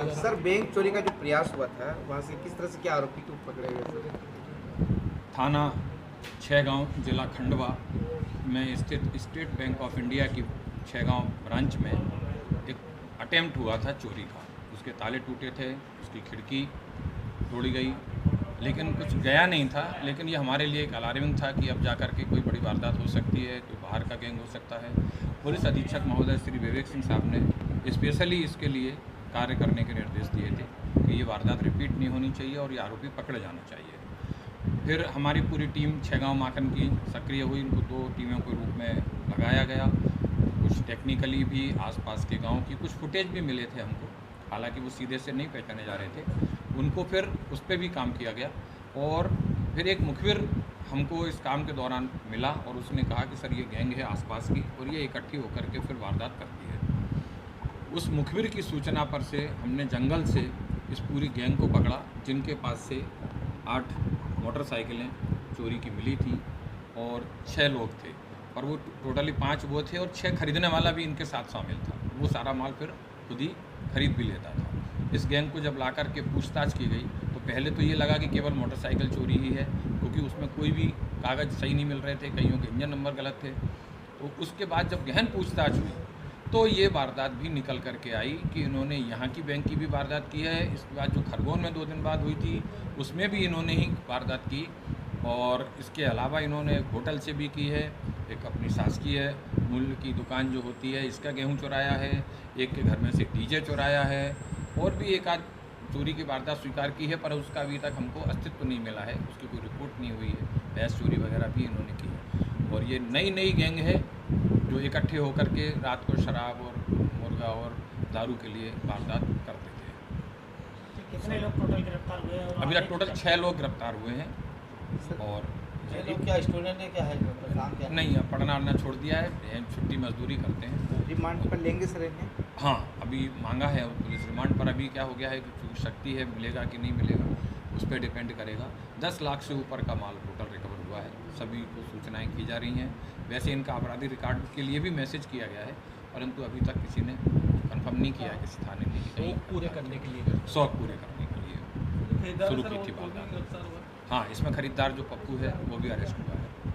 Sir bank चोरी का जो प्रयास हुआ था वहाँ से किस तरह से क्या आरोपी को पकड़े गए सर? थाना 6 गाँव जिला खंडवा में स्थित स्टेट बैंक ऑफ इंडिया की 6 गाँव ब्रांच में एक अटेम्प्ट हुआ था चोरी का। उसके ताले टूटे थे, उसकी खिड़की तोड़ी गई, लेकिन कुछ गया नहीं था। लेकिन ये हमारे लिए एक अलार्मिंग था कि अब जाकर के कोई बड़ी वारदात हो सकती है, कोई बाहर का गैंग हो सकता है। पुलिस अधीक्षक महोदय श्री विवेक सिंह साहब ने स्पेशली इसके लिए कार्य करने के निर्देश दिए थे कि ये वारदात रिपीट नहीं होनी चाहिए और ये आरोपी पकड़े जाना चाहिए। फिर हमारी पूरी टीम 6 गाँव माखन की सक्रिय हुई, इनको 2 टीमों के रूप में लगाया गया। कुछ टेक्निकली भी आसपास के गांव की कुछ फुटेज भी मिले थे हमको, हालांकि वो सीधे से नहीं पहचाने जा रहे थे, उनको फिर उस पर भी काम किया गया। और फिर एक मुखबिर हमको इस काम के दौरान मिला और उसने कहा कि सर ये गैंग है आसपास की और ये इकट्ठी होकर के फिर वारदात करती है। उस मुखबिर की सूचना पर से हमने जंगल से इस पूरी गैंग को पकड़ा, जिनके पास से 8 मोटरसाइकिलें चोरी की मिली थी और 6 लोग थे, और वो टोटली 5 वो थे और 6 खरीदने वाला भी इनके साथ शामिल था। वो सारा माल फिर खुद ही खरीद भी लेता था। इस गैंग को जब ला कर के पूछताछ की गई तो पहले तो ये लगा कि केवल मोटरसाइकिल चोरी ही है, क्योंकि उसमें कोई भी कागज़ सही नहीं मिल रहे थे, कईयों के इंजन नंबर गलत थे। तो उसके बाद जब गहन पूछताछ हुई तो ये वारदात भी निकल कर के आई कि इन्होंने यहाँ की बैंक की भी वारदात की है। इसके बाद जो खरगोन में 2 दिन बाद हुई थी उसमें भी इन्होंने ही वारदात की, और इसके अलावा इन्होंने एक होटल से भी की है, एक अपनी शासकीय मूल्य की दुकान जो होती है इसका गेहूं चुराया है, एक के घर में से डीजे चुराया है, और भी एक आध चोरी की वारदात स्वीकार की है, पर उसका अभी तक हमको अस्तित्व नहीं मिला है, उसकी कोई रिपोर्ट नहीं हुई है। भैंस चोरी वगैरह भी इन्होंने की है, और ये नई गैंग है जो इकट्ठे होकर के रात को शराब और मुर्गा और दारू के लिए वारदात करते थे। कितने लोग टोटल गिरफ्तार हुए हैं? अभी तक टोटल 6 लोग गिरफ्तार हुए हैं। और क्या स्टूडेंट है, क्या है काम क्या नहीं, अब पढ़ना वढ़ना छोड़ दिया है, छुट्टी मजदूरी करते हैं। रिमांड पर लेंगे सर इन्हें? हाँ, अभी मांगा है पुलिस रिमांड पर। अभी क्या हो गया है कि शक्ति है, मिलेगा कि नहीं मिलेगा उस पर डिपेंड करेगा। 10 लाख से ऊपर का माल टोटल रिकवर हुआ है, सभी को सूचनाएं की जा रही हैं। वैसे इनका आपराधिक रिकॉर्ड के लिए भी मैसेज किया गया है, परंतु अभी तक किसी ने कंफर्म नहीं किया किसी थाने में कि कहीं पूरे करने के लिए शौक पूरे करने के लिए शुरू की थी वारदात। हाँ, इसमें खरीदार जो पप्पू है वो भी अरेस्ट हुआ है।